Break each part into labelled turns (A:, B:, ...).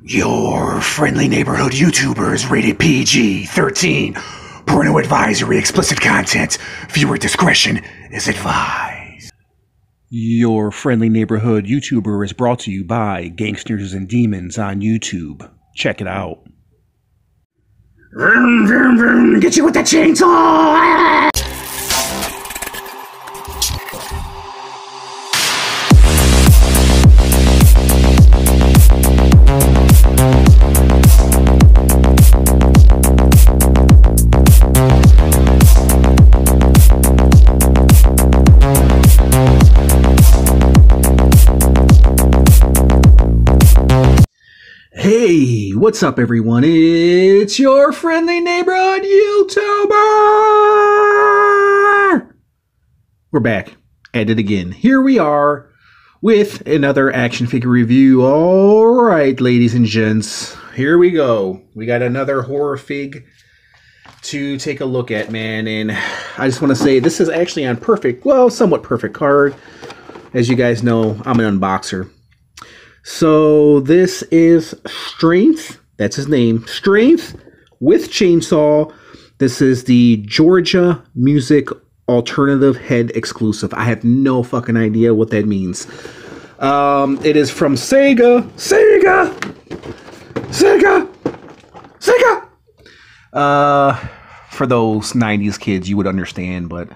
A: Your friendly neighborhood YouTuber is rated PG-13. Porno advisory, explicit content. Viewer discretion is advised. Your friendly neighborhood YouTuber is brought to you by Gangsters and Demons on YouTube. Check it out. Vroom, vroom, vroom. Get you with the chainsaw! Hey, what's up everyone? It's your friendly neighborhood YouTuber! We're back at it again. Here we are with another action figure review. Alright, ladies and gents, here we go. We got another horror fig to take a look at, man. And I just want to say this is actually on perfect, well, somewhat perfect card. As you guys know, I'm an unboxer. So this is Strength, that's his name, Strength with Chainsaw. This is the Georgia Music Alternative Head exclusive. I have no fucking idea what that means. It is from Sega. For those 90s kids, you would understand, but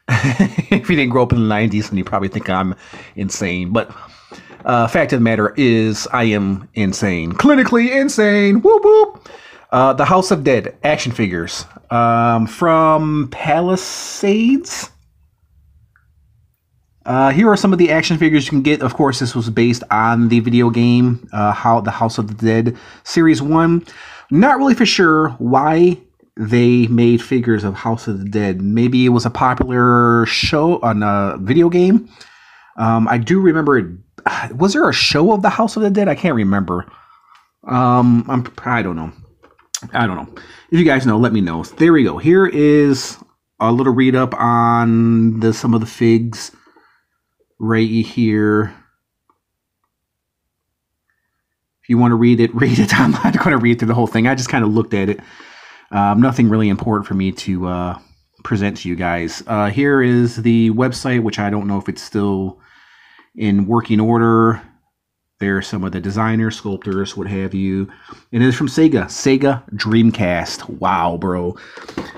A: if you didn't grow up in the 90s, then you probably think I'm insane. But fact of the matter is, I am insane. Clinically insane. Whoop whoop. The House of Dead action figures from Palisades. Here are some of the action figures you can get. Of course, this was based on the video game, the House of the Dead Series 1. Not really for sure why they made figures of House of the Dead. Maybe it was a popular show on a video game. I do remember, was there a show of the House of the Dead? I can't remember. I don't know. If you guys know, let me know. There we go. Here is a little read up on some of the figs right here. If you want to read it, read it. I'm not going to read through the whole thing. I just kind of looked at it. Nothing really important for me to present to you guys. Here is the website, which I don't know if it's still in working order. There are some of the designers, sculptors, what have you. And it is from Sega Dreamcast. Wow, bro.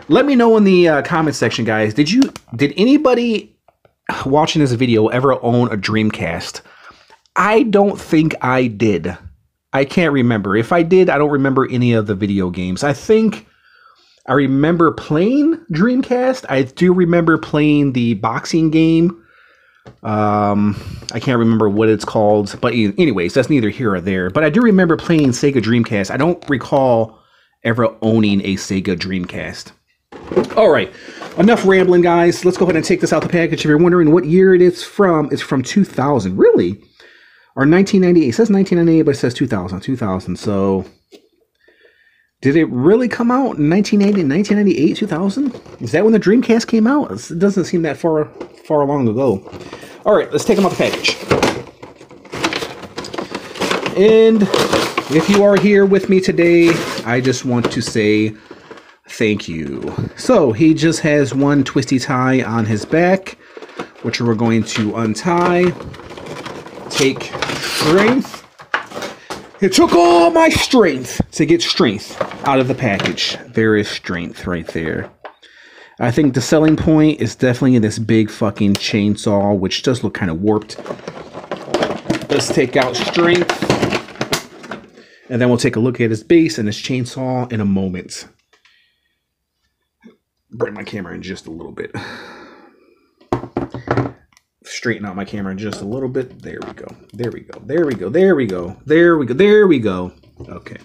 A: Let me know in the comment section, guys. Did anybody watching this video ever own a Dreamcast? I don't think I did. I can't remember. If I did, I don't remember any of the video games. I think I remember playing Dreamcast. I do remember playing the boxing game. I can't remember what it's called, but anyways, that's neither here or there. But I do remember playing Sega Dreamcast. I don't recall ever owning a Sega Dreamcast. All right, enough rambling, guys. Let's go ahead and take this out the package. If you're wondering what year it is from, it's from 2000. Really? Or 1998. It says 1998, but it says 2000. 2000. So did it really come out in 1980, 1998, 2000? Is that when the Dreamcast came out? It doesn't seem that far long ago. All right, let's take them out the package. And if you are here with me today, I just want to say thank you. So he just has one twisty tie on his back, which we're going to untie. Take Strength. It took all my strength to get Strength out of the package. There is Strength right there. I think the selling point is definitely this big fucking chainsaw, which does look kind of warped. Let's take out Strength. And then we'll take a look at his base and his chainsaw in a moment. Bring my camera in just a little bit. Straighten out my camera just a little bit. There we go. There we go. There we go. There we go. There we go. There we go. Okay.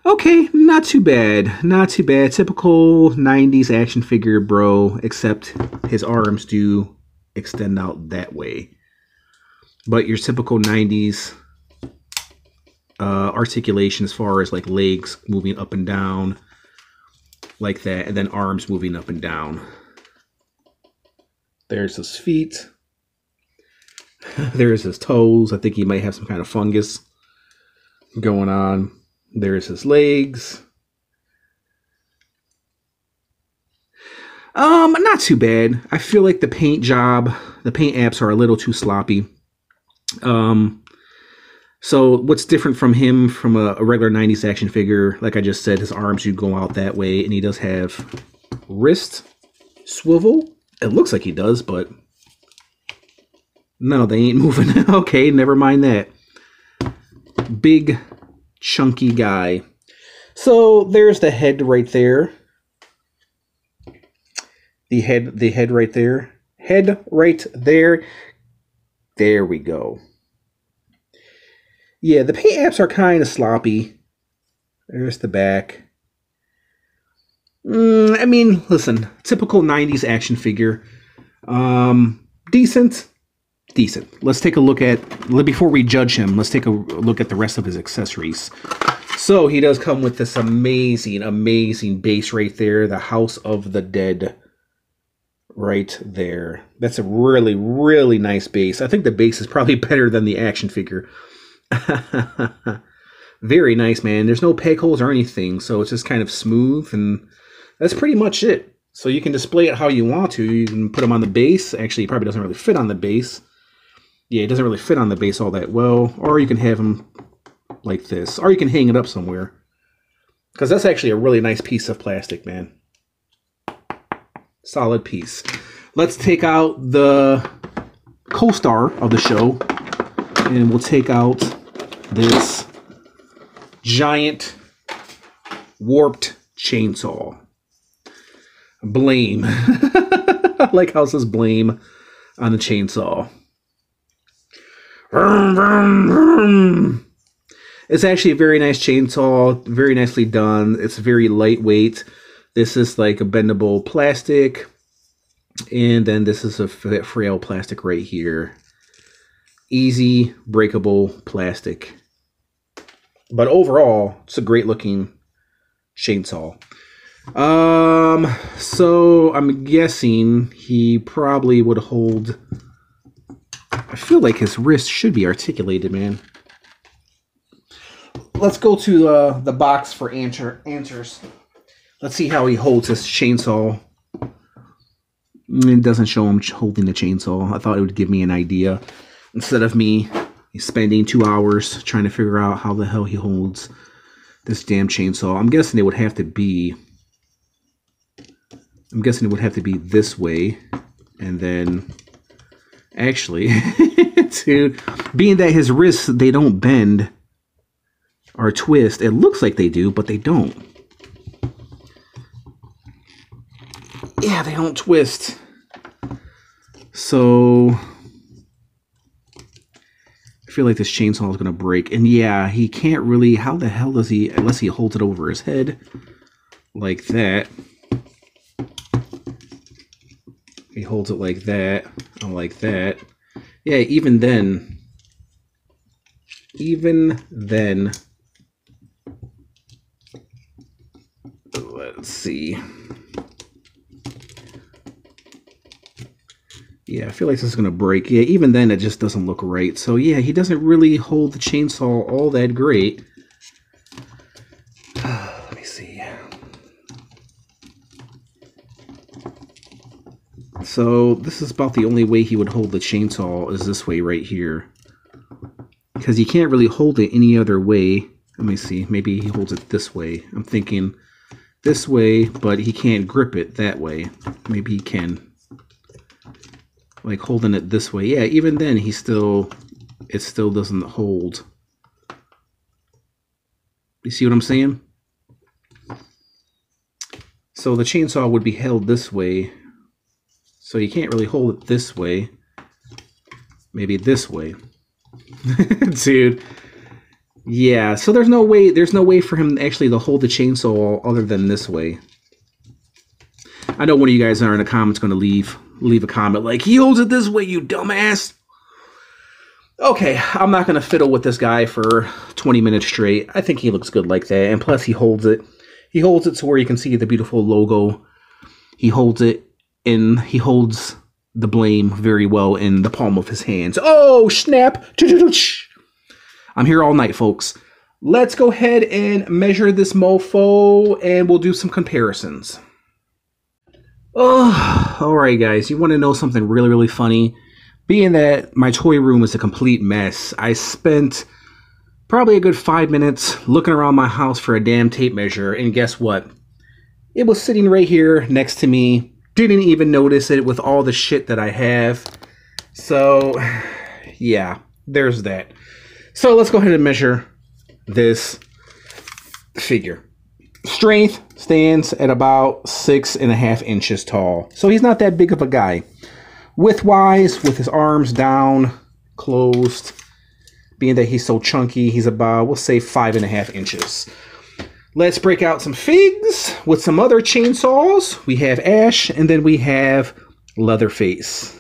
A: Okay, not too bad. Not too bad. Typical 90s action figure, bro, except his arms do extend out that way. But your typical 90s articulation as far as like legs moving up and down like that, and then arms moving up and down. There's his feet. There's his toes. I think he might have some kind of fungus. going on. There's his legs. Not too bad. I feel like the paint apps are a little too sloppy. So what's different from him from a regular 90s action figure, like I just said, his arms should go out that way, and he does have wrist swivel. It looks like he does, but no, they ain't moving. Okay, never mind that. Big, chunky guy. So there's the head right there. The head right there. Head right there. There we go. Yeah, the paint apps are kind of sloppy. There's the back. I mean, listen, typical 90s action figure. Decent. Let's take a look at, before we judge him, let's take a look at the rest of his accessories. So he does come with this amazing base right there, the House of the Dead right there. That's a really nice base. I think the base is probably better than the action figure. Very nice, man. There's no peg holes or anything, so it's just kind of smooth, and that's pretty much it. So you can display it how you want to. You can put them on the base. Actually, it probably doesn't really fit on the base. Yeah, it doesn't really fit on the base all that well. Or you can have them like this. Or you can hang it up somewhere. Because that's actually a really nice piece of plastic, man. Solid piece. Let's take out the co-star of the show. And we'll take out this giant warped chainsaw. Blame. I like how it says blame on the chainsaw. It's actually a very nice chainsaw, very nicely done. It's very lightweight. This is like a bendable plastic, and then this is a frail plastic right here. Easy breakable plastic. But overall, it's a great looking chainsaw. So I'm guessing he probably would hold, I feel like his wrist should be articulated, man. Let's go to the box for answers. Let's see how he holds his chainsaw. It doesn't show him holding the chainsaw. I thought it would give me an idea. Instead of me spending 2 hours trying to figure out how the hell he holds this damn chainsaw. I'm guessing it would have to be this way. And then, actually, dude, being that his wrists, they don't bend or twist. It looks like they do, but they don't. Yeah, they don't twist. So I feel like this chainsaw is going to break. And yeah, he can't really, how the hell does he, unless he holds it over his head like that. He holds it like that, or like that. Yeah, even then, let's see. Yeah, I feel like this is going to break. Yeah, even then it just doesn't look right. So yeah, he doesn't really hold the chainsaw all that great. Let me see. So this is about the only way he would hold the chainsaw is this way right here. Because he can't really hold it any other way. Let me see. Maybe he holds it this way. I'm thinking this way, but he can't grip it that way. Maybe he can. Like holding it this way. Yeah, even then it still doesn't hold. You see what I'm saying? So the chainsaw would be held this way. So you can't really hold it this way. Maybe this way. Dude. Yeah, so there's no way for him actually to hold the chainsaw other than this way. I know one of you guys are in the comments going to leave a comment like, he holds it this way, you dumbass. Okay, I'm not going to fiddle with this guy for 20 minutes straight. I think he looks good like that. And plus he holds it. He holds it to where you can see the beautiful logo. He holds it and he holds the blame very well in the palm of his hands. Oh, snap. I'm here all night, folks. Let's go ahead and measure this mofo, and we'll do some comparisons. Oh, alright guys, you want to know something really, really funny? Being that my toy room is a complete mess, I spent probably a good 5 minutes looking around my house for a damn tape measure, and guess what? It was sitting right here next to me. Didn't even notice it with all the shit that I have. So, yeah, there's that. So let's go ahead and measure this figure. Strength stands at about 6.5 inches tall. So he's not that big of a guy. Width-wise, with his arms down, closed, being that he's so chunky, he's about, we'll say, 5.5 inches. Let's break out some figs with some other chainsaws. We have Ash, and then we have Leatherface.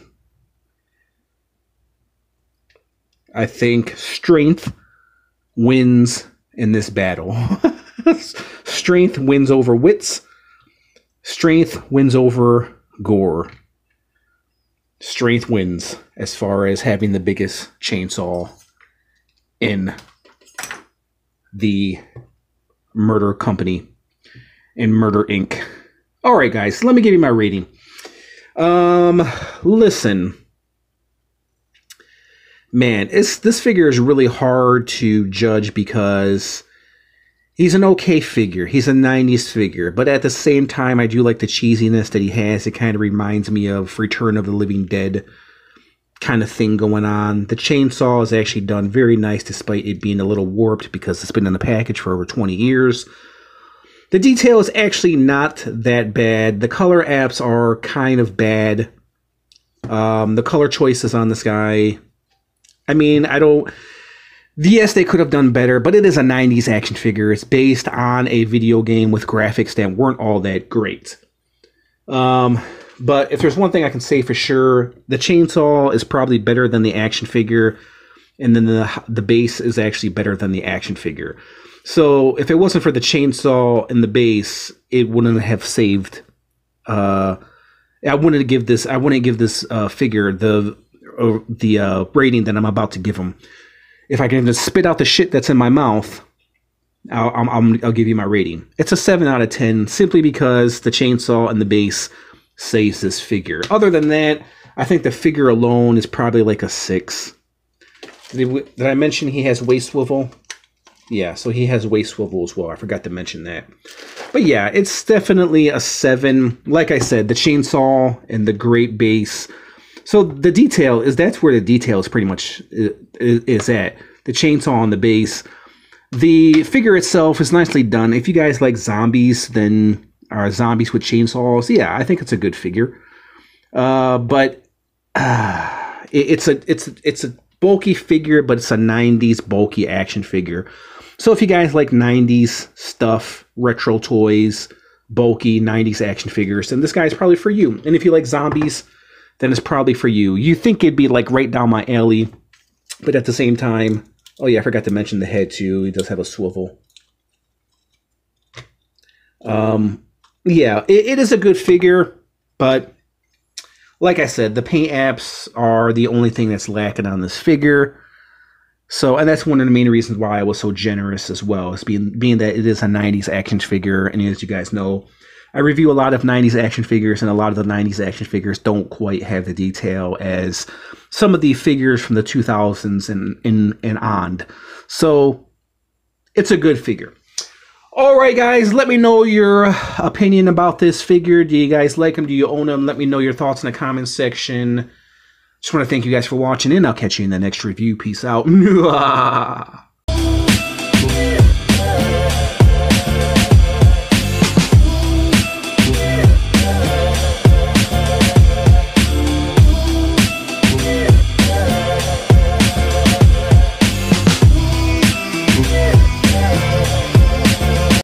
A: I think strength wins in this battle. Strength wins over wits. Strength wins over gore. Strength wins as far as having the biggest chainsaw in the Murder Company and Murder Inc. Alright guys, let me give you my rating. Listen. Man, this figure is really hard to judge because he's an okay figure. He's a 90s figure. But at the same time, I do like the cheesiness that he has. It kind of reminds me of Return of the Living Dead kind of thing going on. The chainsaw is actually done very nice despite it being a little warped because it's been in the package for over 20 years. The detail is actually not that bad. The color apps are kind of bad. The color choices on this guy, I mean, yes, they could have done better, but it is a 90s action figure. It's based on a video game with graphics that weren't all that great. But if there's one thing I can say for sure, the chainsaw is probably better than the action figure, and then the base is actually better than the action figure. So if it wasn't for the chainsaw and the base, it wouldn't have saved. I wouldn't give this figure the rating that I'm about to give him. If I can just spit out the shit that's in my mouth, I'll give you my rating. It's a 7 out of 10, simply because the chainsaw and the base saves this figure. Other than that, I think the figure alone is probably like a 6. Did I mention he has waist swivel? Yeah, so he has waist swivel as well. I forgot to mention that. But yeah, it's definitely a 7. Like I said, the chainsaw and the great base. So the detail that's where the detail is pretty much is at. The chainsaw and the base. The figure itself is nicely done. If you guys like zombies, then zombies with chainsaws, yeah, I think it's a good figure. But it's a bulky figure, but it's a 90s bulky action figure. So if you guys like 90s stuff, retro toys, bulky 90s action figures, then this guy's probably for you. And if you like zombies, then it's probably for you. You think it'd be like right down my alley, but at the same time, oh yeah, I forgot to mention the head too. He does have a swivel. Yeah, it is a good figure, but like I said, the paint apps are the only thing that's lacking on this figure. So, and that's one of the main reasons why I was so generous as well, is being that it is a 90s action figure, and as you guys know, I review a lot of 90s action figures, and a lot of the 90s action figures don't quite have the detail as some of the figures from the 2000s and on. So, it's a good figure. Alright guys, let me know your opinion about this figure. Do you guys like him? Do you own him? Let me know your thoughts in the comments section. Just want to thank you guys for watching, and I'll catch you in the next review. Peace out.